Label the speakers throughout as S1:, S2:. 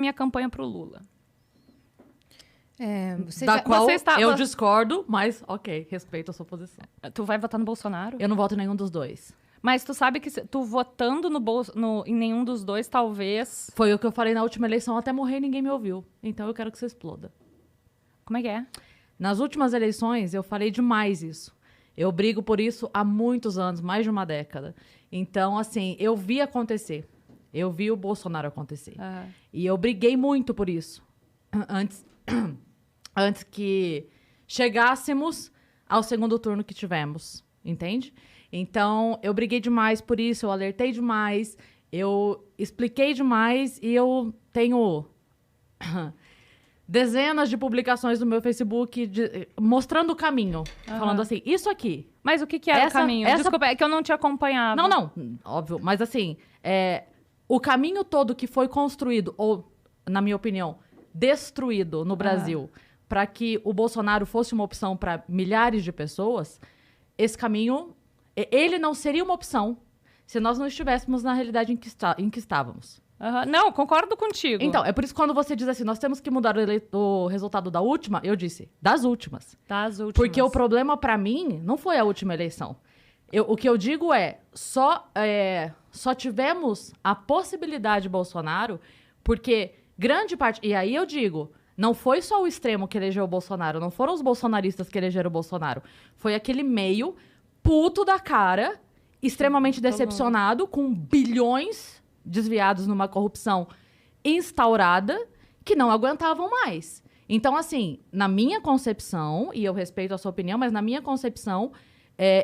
S1: minha campanha pro Lula.
S2: Eu discordo, mas ok, respeito a sua posição.
S1: Tu vai votar no Bolsonaro?
S2: Eu não voto em nenhum dos dois.
S1: Mas tu sabe que tu votando em nenhum dos dois, talvez...
S2: Foi o que eu falei na última eleição, até morrer e ninguém me ouviu. Então eu quero que você exploda.
S1: Como é que é?
S2: Nas últimas eleições, eu falei demais isso. Eu brigo por isso há muitos anos, mais de uma década. Então, assim, eu vi acontecer. Eu vi o Bolsonaro acontecer. E eu briguei muito por isso. Antes que chegássemos ao segundo turno que tivemos. Entende? Então, eu briguei demais por isso, eu alertei demais, eu expliquei demais e eu tenho dezenas de publicações no meu Facebook mostrando o caminho. Falando assim, isso aqui.
S1: Mas o que era o caminho? Desculpa, é que eu não te acompanhava.
S2: Não, óbvio. Mas assim, o caminho todo que foi construído, ou, na minha opinião, destruído no Brasil, para que o Bolsonaro fosse uma opção para milhares de pessoas, esse caminho... Ele não seria uma opção se nós não estivéssemos na realidade em que estávamos.
S1: Não, concordo contigo.
S2: Então, é por isso que quando você diz assim, nós temos que mudar o resultado da última, eu disse, das últimas.
S1: Das últimas.
S2: Porque o problema pra mim não foi a última eleição. O que eu digo só tivemos a possibilidade de Bolsonaro porque grande parte... E aí eu digo, não foi só o extremo que elegeu o Bolsonaro, não foram os bolsonaristas que elegeram o Bolsonaro. Foi aquele meio... puto da cara, extremamente decepcionado, com bilhões desviados numa corrupção instaurada, que não aguentavam mais. Então, assim, na minha concepção, e eu respeito a sua opinião, mas na minha concepção,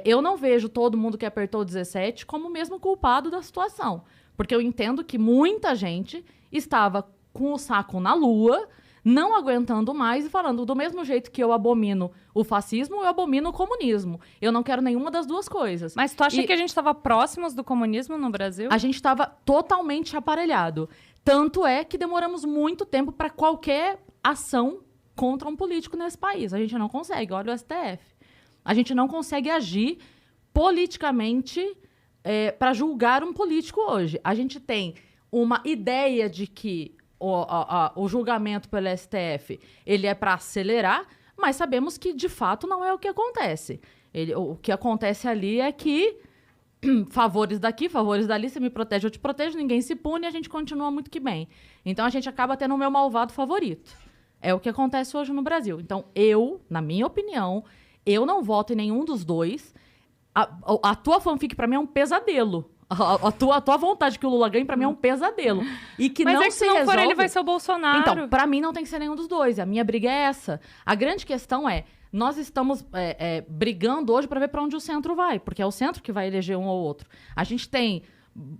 S2: eu não vejo todo mundo que apertou o 17 como o mesmo culpado da situação. Porque eu entendo que muita gente estava com o saco na lua, não aguentando mais e falando, do mesmo jeito que eu abomino o fascismo, eu abomino o comunismo. Eu não quero nenhuma das duas coisas.
S1: Mas tu acha que a gente estava próximos do comunismo no Brasil?
S2: A gente estava totalmente aparelhado. Tanto é que demoramos muito tempo para qualquer ação contra um político nesse país. A gente não consegue, olha o STF. A gente não consegue agir politicamente para julgar um político hoje. A gente tem uma ideia de que o julgamento pelo STF, ele é para acelerar, mas sabemos que, de fato, não é o que acontece. O que acontece ali é que favores daqui, favores dali, você me protege, eu te protejo, ninguém se pune e a gente continua muito que bem. Então, a gente acaba tendo o meu malvado favorito. É o que acontece hoje no Brasil. Então, na minha opinião, eu não voto em nenhum dos dois. A tua fanfic, para mim, é um pesadelo. A tua vontade que o Lula ganhe, pra mim, é um pesadelo. E que
S1: mas
S2: não
S1: é que se não for ele, vai ser o Bolsonaro.
S2: Então, pra mim, não tem que ser nenhum dos dois. A minha briga é essa. A grande questão nós estamos brigando hoje pra ver pra onde o centro vai. Porque é o centro que vai eleger um ou outro. A gente tem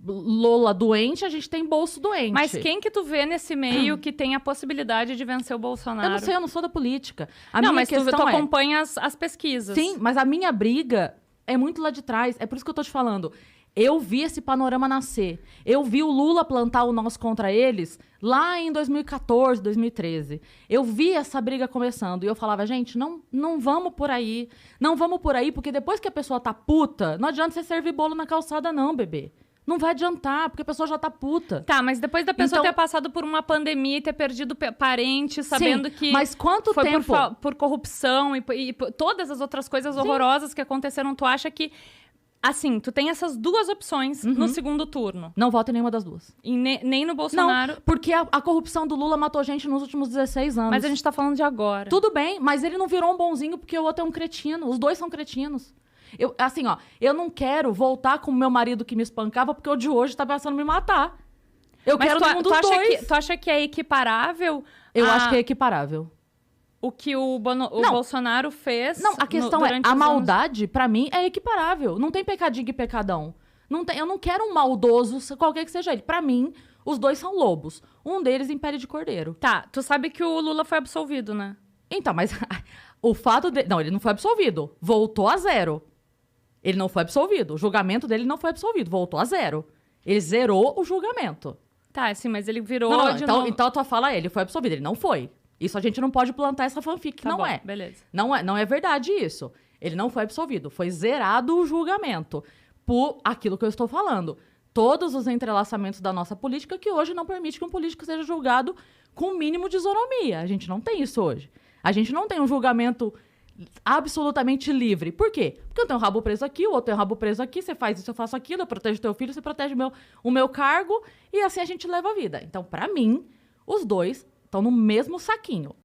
S2: Lula doente, a gente tem Bolso doente.
S1: Mas quem que tu vê nesse meio que tem a possibilidade de vencer o Bolsonaro?
S2: Eu não sei, eu não sou da política.
S1: Mas tu acompanha as pesquisas.
S2: Sim, mas a minha briga é muito lá de trás. É por isso que eu tô te falando. Eu vi esse panorama nascer. Eu vi o Lula plantar o nós contra eles lá em 2014, 2013. Eu vi essa briga começando. E eu falava, gente, não vamos por aí. Não vamos por aí, porque depois que a pessoa tá puta, não adianta você servir bolo na calçada não, bebê. Não vai adiantar, porque a pessoa já tá puta.
S1: Tá, mas depois da pessoa ter passado por uma pandemia e ter perdido parentes, sabendo que...
S2: mas quanto
S1: foi
S2: tempo...
S1: por corrupção e todas as outras coisas horrorosas que aconteceram, tu acha que... Assim, tu tem essas duas opções no segundo turno.
S2: Não voto em nenhuma das duas.
S1: E nem no Bolsonaro.
S2: Não, porque a corrupção do Lula matou gente nos últimos 16 anos.
S1: Mas a gente tá falando de agora.
S2: Tudo bem, mas ele não virou um bonzinho porque o outro é um cretino. Os dois são cretinos. Eu não quero voltar com o meu marido que me espancava porque o de hoje tá pensando em me matar. Eu quero nenhum dos dois.
S1: Tu acha que é equiparável?
S2: Eu acho que é equiparável.
S1: O que o Bolsonaro fez...
S2: Não, a questão a maldade, pra mim, é equiparável. Não tem pecadinho e pecadão. Eu não quero um maldoso, qualquer que seja ele. Pra mim, os dois são lobos. Um deles em pele de cordeiro.
S1: Tá, tu sabe que o Lula foi absolvido, né?
S2: Então, mas o fato de... Não, ele não foi absolvido. Voltou a zero. Ele não foi absolvido. O julgamento dele não foi absolvido. Voltou a zero. Ele zerou o julgamento.
S1: Tá, sim, mas ele virou...
S2: Então a tua fala ele foi absolvido. Ele não foi. Isso a gente não pode plantar essa fanfic,
S1: tá
S2: não
S1: bom,
S2: é.
S1: Beleza.
S2: Não é verdade isso. Ele não foi absolvido. Foi zerado o julgamento. Por aquilo que eu estou falando. todos os entrelaçamentos da nossa política que hoje não permite que um político seja julgado com o mínimo de isonomia. A gente não tem isso hoje. A gente não tem um julgamento absolutamente livre. Por quê? Porque eu tenho um rabo preso aqui, o outro tem um rabo preso aqui, você faz isso, eu faço aquilo, eu protejo teu filho, você protege o meu cargo, e assim a gente leva a vida. Então, pra mim, os dois estão no mesmo saquinho.